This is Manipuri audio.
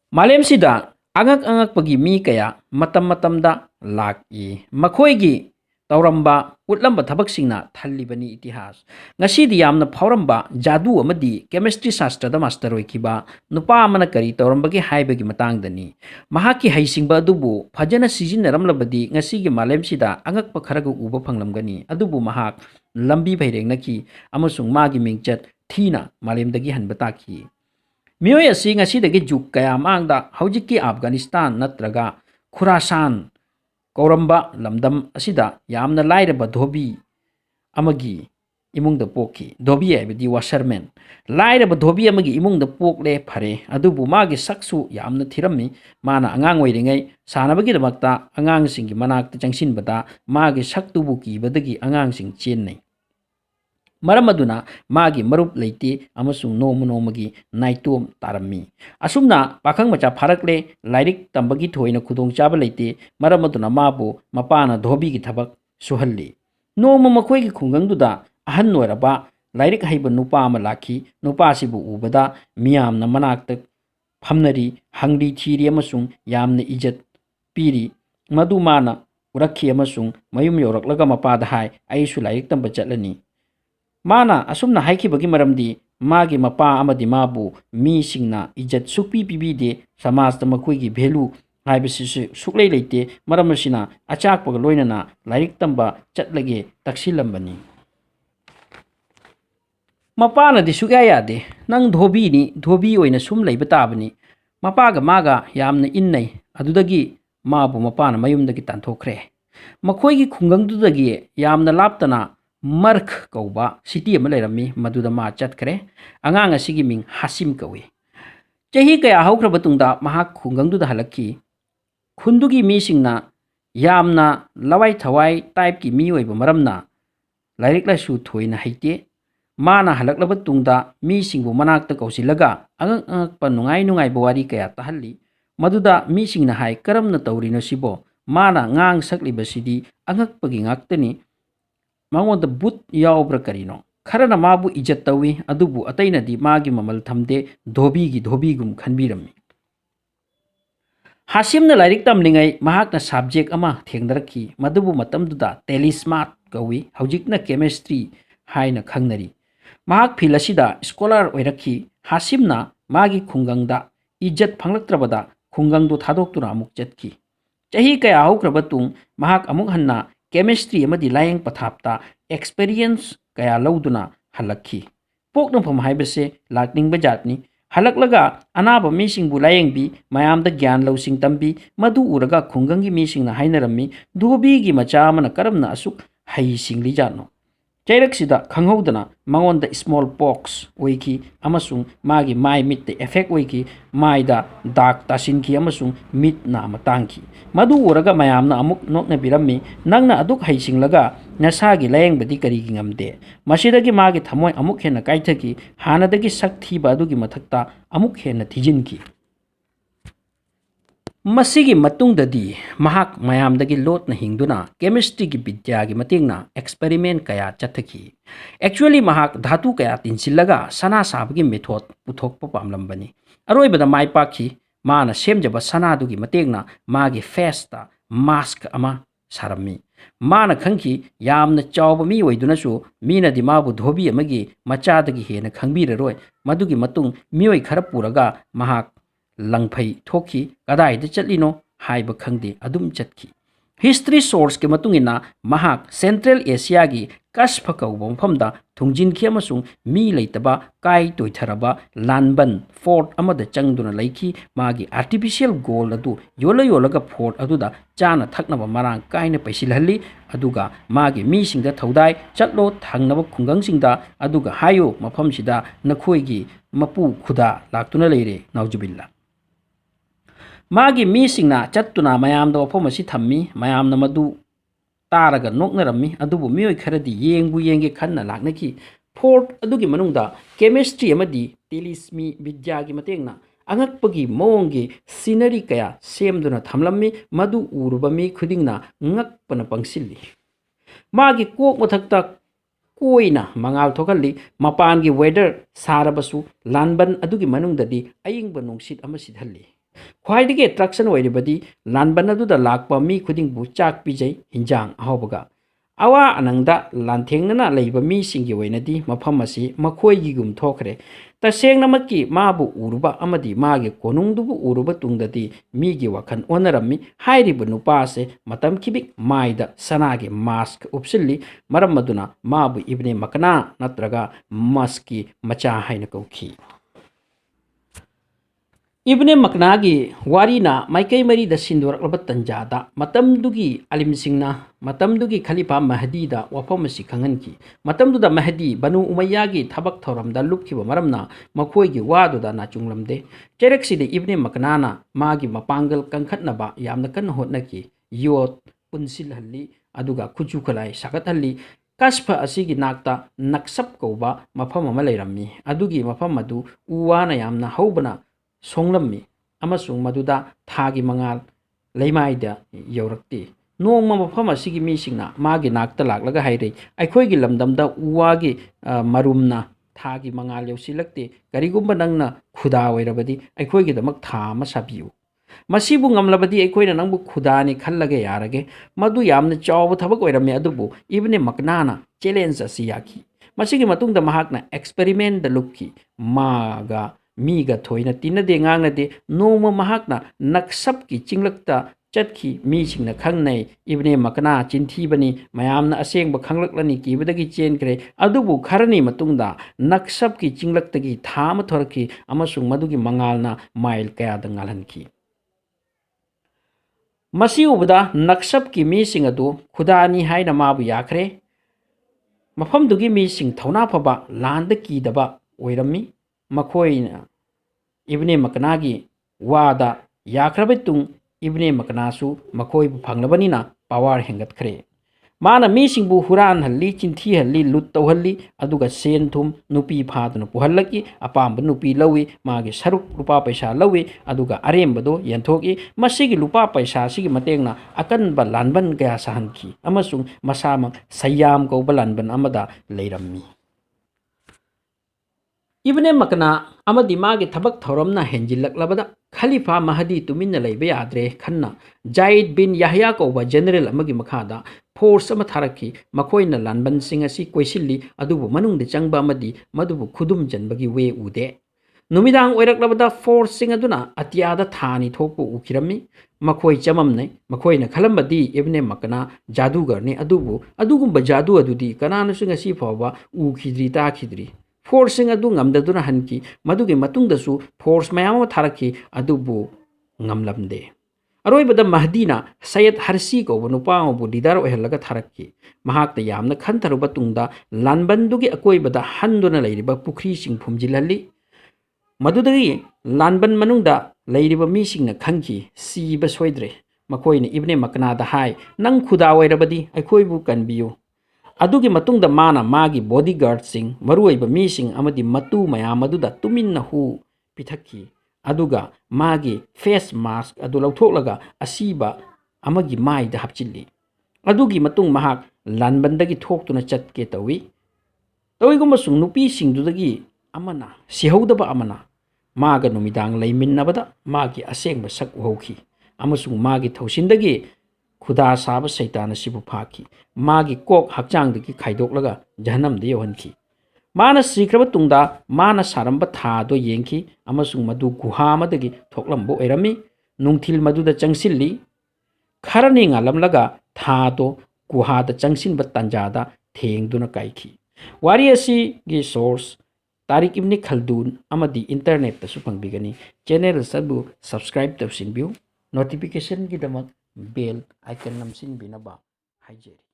Malemsida angak pagi mi kaya matam-matamda laki makhoigi tauramba utlamba thabaksingna thallibani itihas ngasidi yamna phawramba jadu amadi chemistry shastra da master oikiba nupa amana kari taurambagi haibagi matangdani mahaki haisingba adubu phajana sijinnaramlabadi ngasigi malemsida angakpa kharaga uba phanglamgani adubu mahak lambi bhairengna amasung magi mingchat thina malemdagi hanbataki mioi asi ngasidagi juk kaya mangda haujiki Afganistan natraga khorasan kauramba lamdam asida yamna lairaba dhobi amagi imungda poki dhobi aibadi washerman lairaba dhobi amagi imungda pokle phare adubu magi saksu yamna thirammi mana angang oiringai sanabagi damakta angang singi manakta changsinbada magi saktubu kibadagi angang sing chennai Maramaduna magi marup leite amasung nomu naitom tarami asumna pakhang macha pharakle lairik tambagi thoina khudong chaba leite maramaduna mabu mapana dhobi gi thabak suhalli nomu makhoi gi khungang ahan noiraba lairik haiba nupa ama lakhi nupa sibu ubada miyamna manakta phamnari hangri thiri amasung yamna ijat piri madu mana urakhi amasung mayum yoraklaga mapada hai aisu lairik tamba chatlani Mana asumna haikibagi maramdi magi mapa amadi mabu mi singna ijat sukpi pibide samajda makoigi value haibasi suklei leite maramasina achakpaga loinana lairik tamba chatlage taksilambani mapana di sugya yade nang dhobi ni dhobi oina sum leiba tabani mapaga maga yamna innai adudagi mabu mapana mayumdagi tanthokre makoigi khungangdudagi yamna laptana Mark kauba city ama leirami maduda ma chatkre angang asigi ming Hasim kawi chahi kaya haukhra batungda mahak khungangduda halakki khundugi mi singna yamna lawai thawai type ki mi oiba maramna lairik la su thoina haite mana halaklaba tungda mi singbu manakta kausilaga angak pa nungai bawari kaya tahalli maduda mi singna hai karamna tawrino sibo mana ngang sakliba sidi angak pagi ngaktani Mangonda but yaubra karino kharana mabu ijat tawi adubu ataina di magi mamal thamde dhobi gum khanbirami Hasimna lairik tamlingai mahakna subject ama thengdarakhi madubu matamduda telismat kawi haujikna chemistry haina khangnari mahak philasida scholar oirakhi Hasimna magi khungangda ijat phanglaktrabada khungangdu thadoktura amuk chatki chahi kaya haukrabatung mahak amuk hanna chemistry amadi layeng pathapta experience kaya lauduna halakhi pokna pham haibase lakning bajatni halaklaga anaba mising bu layeng bi mayamda gyan lausing tambi madu uraga khungangi mising na hainarami dubi gi macha amana karamna asuk hai singli jano Chaireksida khanghodana mangonda small pox oiki amasung magi mai mit the effect oiki maida dark tasinki amasung mit na matangki madu uraga mayamna amuk nokna birami nangna aduk haisinglaga nasagi layeng badi karigi ngamde masidagi magi thamoi amuk hena kaithaki hanadagi sakthi badugi mathakta amuk hena thijinki Masigi matungdadi mahak mayamdagi lot na hingduna chemistry gi bidya gi matingna experiment kaya chathaki actually mahak dhatu kaya tinsilaga sana sabagi method puthokpa pamlambani aroibada maipakhi mana semjaba sana dugi matingna magi festa mask ama sarami mana khangki yamna chawba mi oiduna su mina di mabu dhobi amagi machadagi hena khangbiraroi madugi matung mioi khara puraga mahak langphai thoki kadai de chatlino haiba khangde adum chatki history source ke matungina mahak central asia gi kaspa kauba mafamda thungjin khi amasung mi leitaba kai toitharaba lanban fort amada changduna laiki magi artificial gold adu yolaga fort aduda chana thaknaba marang kaina paisilhalli aduga magi mi singda thaudai chatlo thangnaba khungang singda aduga hayo mafam sida nakhoigi mapu khuda laktuna leire naujubilla Magi misingna chattuna mayamda wafomasi thammi mayamna madu taraga noknarami adubu mioi kharadi yengbu yenge khanna laknaki fort adugi manungda chemistry amadi telismi vidyagi matengna angakpagi mongi scenery kaya semduna thamlammi madu urubami khudingna ngakpana pangsilli magi kok mathakta koina mangal thokalli mapangi weather sarabasu lanban adugi manungdadi ayingba nungsit ama sidhalli ख्वाइदगी एट्रैक्शन ओइरिबदी लानबन अदुदा लाकपा मी खुदिंगबु चाक पिजै हिंजांग अहावबगा अवा अनंगदा लांथेंगना लैबा मी सिंगी ओइनदी मफम असि मखोइगिगुम थोखरे तसेंगनमकी माबु उरुबा अमदी मागे कोनुंगदुबु उरुबा तुंगददी मीगी वखन ओनरम्मी हाइरिबु नुपासे मतम किबिक माइदा सनागे मास्क उपसिल्ली मरम मदुना माबु इब्ने मकना नत्रगा मस्की मचा हाइन कौखी इब्ने मकनागी वारीना माइकई मरी द सिंदोरकलब तंजादा मतमदुगी अलिमसिंगना मतमदुगी खलीफा महदीदा वफमसि खंगनकी मतमदुदा महदी बनु उमैयागी थबक थौरमदा लुपखिबा मरमना मखोइगी वादुदा नाचुंगलमदे चेरेक्सिदे इब्ने मकनाना मागी मपांगल कंखटनबा यामना कन होटनकी योत पुनसिलहल्ली अदुगा खुजु खलाई सागतहल्ली कस्फा असिगी नाक्ता नक्सप कौबा मफम अमा लैरम्मी अदुगी मफम अदु उवाना यामना हौबना सोंगलम्मी अमसुंग मदुदा थागी मंगाल लैमाइदा यौरक्ति नोंमा मफम असिगी मीसिंगना मागी नाक्ता लाक्लगा हाइरै अखोइगी लमदमदा उवागी मरुमना थागी मंगाल यौसिलक्ते करिगुम्बा नंगना खुदा ओइरबदी अखोइगी दमक था अमा साबियु मसीबु ngamlabadi अखोइना नंगबु खुदानि खल्लगे यारगे मदु यामना चाव थबक ओइरमे अदुबु इब्ने मकनाना चैलेंज असि याखी मसिगी मतुंगदा महाकना एक्सपेरिमेंट द लुक्की मागा मीगा थोइना तिनदे ngangnade नोमा महाकना नक्सपकी चिंगलक्ता चतखी मीसिंगना खंगनै इब्ने मकना चिंथीबनी मयामना असेंगबा खंगलक्लनी कीबदगी चेनक्रे अदुबु खरनी मतुंगदा नक्सपकी चिंगलक्तगी थाम थोरकी अमसुंग मदुगी मंगालना माइल कयादा ngalhankhi मसी उबदा नक्सपकी मीसिंग अदु खुदानी हाइना माबु याखरे मफमदुगी मीसिंग थौना फबा लांद कीदबा ओइरम्मी मखोइना इब्ने मकनागी वादा याख्रबतुंग इब्ने मकनासु मखोइबु फंगलबनिना पावर हेंगतखरे माना मीसिंगबु हुरान हल्ली चिंथी हल्ली लुट तौहल्ली अदुगा सेन थुम नुपी फादन पुहल्लकी अपांब नुपी लवी मागे सरुक रुपा पैसा लवी अदुगा अरेमबदो यंथोकी मसिगी रुपा पैसा सिगी mateंगना अकनबा लानबन गया सहनकी अमसुंग मसामक सयाम कौबा लानबन अमदा लैरम्मी इब्ने मकना अमदी मागे थबक थौरमना हेंजिलक्लबदा खलीफा महदी तुमिन्ना लैबे याद्रे खन्ना जाइद बिन याहया कौबा जनरल अमगी मखादा फोर्स अमा थारकी मखोइना लानबन सिंग असि कोइसिल्ली अदुबु मनुंगदे चंगबा अमदी मदुबु खुदुम जनबगी वे उदे नुमिदांग ओइरक्लबदा फोर्स सिंग अदुना अतियादा थानी थोकपु उखिरम्मी मखोइ चममनै मखोइना खलंबदी इब्ने मकना जादूगरने अदुबु अदुगुंबा जादू अदुदी कनानुसु ngasi फावबा उखिद्री ताखिद्री फोर्सिंग अदु ngamdaduna hanki madugi matungdasu force mayam tharaki adubu ngamlamde aroibada mahdina sayed harsi ko nupa bu lidar ohelaga tharaki mahakta yamna khantharuba tungda lanbandugi akoibada handuna leiriba pukhri sing phumjilhalli madudagi lanban manungda leiriba mi singna khangki siba soidre makoina ibne makna da hai nang khuda oirabadi akoibu kanbiyu अदुगी मतुंगदा माना मागी बॉडीगार्ड सिंग मरुइबा मीसिंग अमदी मतु मयाम अदुदा तुमिन्ना हु पिथक्की अदुगा मागी फेस मास्क अदु लौथोकलगा असीबा अमगी माइदा हपचिल्ली अदुगी मतुंग महाक लानबंदगी थोक्तुना चटके तवी तवीगुमसुंग नुपी सिंगदुदगी अमना सिहौदबा अमना मागा नुमिदांग लैमिन्नबदा मागी असेंगबा सक उहौखी अमसुंग मागी थौसिंदगी खुदा साब सैतान सिबु फाकी मागी कोक हक्चांगदगी खाइदोकलगा जहनमदे योहनखी माना सिख्रब तुंगदा माना सारंब थादो येंखी अमसुंग मदु गुहामदगी थोकलंबो ओइरमी नुंगथिल मदुदा चंगसिल्ली खरनी ngalhamlaga थादो गुहादा चंगसिनब तंजादा थेंगदुना काइखी वारी असि गी सोर्स तारिक इब्ने खल्दून अमदी इंटरनेट तसु फंगबिगनी चैनल सबु सब्सक्राइब तवसिनबिउ नोटिफिकेशन गी दमक बेल आइकन नमसिन बिनबा हाइजेरी।